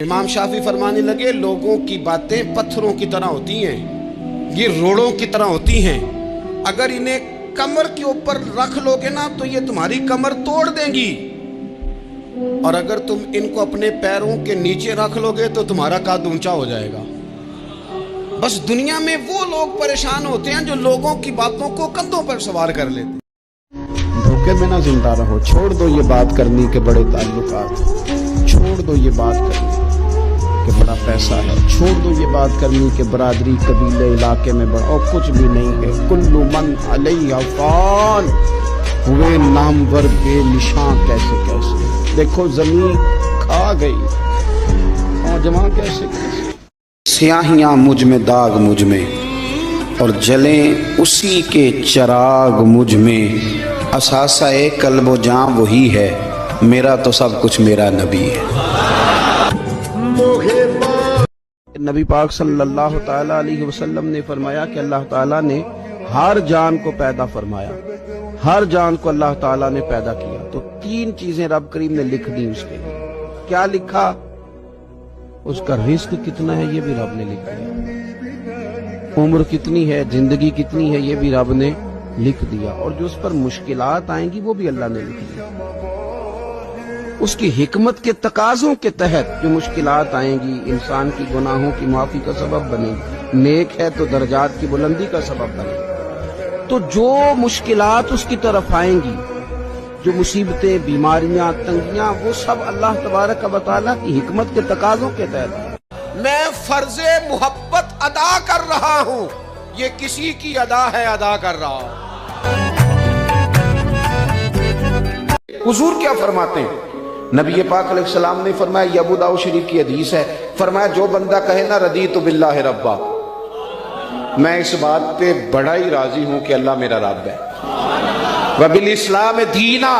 इमाम शाफी फरमाने लगे, लोगों की बातें पत्थरों की तरह होती हैं, ये रोड़ों की तरह होती हैं। अगर इन्हें कमर के ऊपर रख लोगे ना तो ये तुम्हारी कमर तोड़ देंगी, और अगर तुम इनको अपने पैरों के नीचे रख लोगे तो तुम्हारा कद ऊंचा हो जाएगा। बस दुनिया में वो लोग परेशान होते हैं जो लोगों की बातों को कंधों पर सवार कर लेते हैं। धोखे में ना जिंदा रहो, छोड़ दो ये बात करनी के बड़े ताल्लुकात, छोड़ दो ये बात करनी कि बड़ा पैसा है, छोड़ दो ये बात करनी कि बरादरी कबीले इलाके में बड़ा और कुछ भी नहीं है। कुल्लु मन अलैहा फान, हुए नामवर बेनिशान कैसे कैसे, देखो जमीन खा गई और जमा कैसे कैसे। स्याहियां मुझ में दाग मुझ में और जलें उसी के चिराग मुझ में, असासा कल्बो जां वही है, मेरा तो सब कुछ मेरा नबी है। नबी पाक सल्लल्लाहु ताला अलैहि वसल्लम ने फरमाया कि अल्लाह ताला ने हर जान को पैदा फरमाया, हर जान को अल्लाह ताला ने पैदा किया तो तीन चीजें रब करीम ने लिख दी उसके लिए। क्या लिखा? उसका रिस्क कितना है ये भी रब ने लिख दिया, उम्र कितनी है, जिंदगी कितनी है ये भी रब ने लिख दिया, और जो उस पर मुश्किलात आएंगी वो भी अल्लाह ने लिख दिया। उसकी हिकमत के तकाजों के तहत जो मुश्किलात आएंगी इंसान की गुनाहों की माफी का सबब बनेगी, नेक है तो दर्जात की बुलंदी का सबब बनेगी। तो जो मुश्किलात उसकी तरफ आएंगी, जो मुसीबतें, बीमारियां, तंगियां, वो सब अल्लाह तबारक व तआला की हिकमत के तकाजों के तहत। मैं फर्जे मोहब्बत अदा कर रहा हूं, ये किसी की अदा है अदा कर रहा हूं। हुजूर क्या फरमाते हैं? नबी पाक अलैहिस्सलाम ने फरमाया, ये अबू दाऊद शरीफ की हदीस है, फरमाया जो बंदा कहे ना रदीतु बिल्लाहि रब्बा, मैं इस बात पे बड़ा ही राजी हूं कि अल्लाह मेरा रब है, व बिल इस्लाम दीना,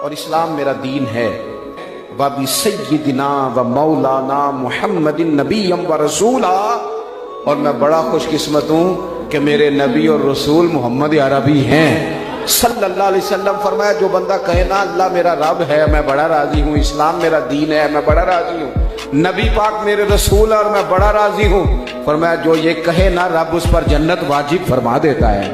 और इस्लाम मेरा दीन है, व बि सय्यिदिना व मौलाना मुहम्मदिन नबिय्यम व रसूला, और मैं बड़ा खुशकिस्मत हूं कि मेरे नबी और रसूल मोहम्मद अरबी हैं सल्लल्लाहु अलैहि वसल्लम। फरमाया जो बंदा कहे ना अल्लाह मेरा रब है, मैं बड़ा राजी हूँ, इस्लाम मेरा दीन है, मैं बड़ा राजी हूँ, नबी पाक मेरे रसूल और मैं बड़ा राजी हूँ, फरमाया जो ये कहे ना रब उस पर जन्नत वाजिब फरमा देता है।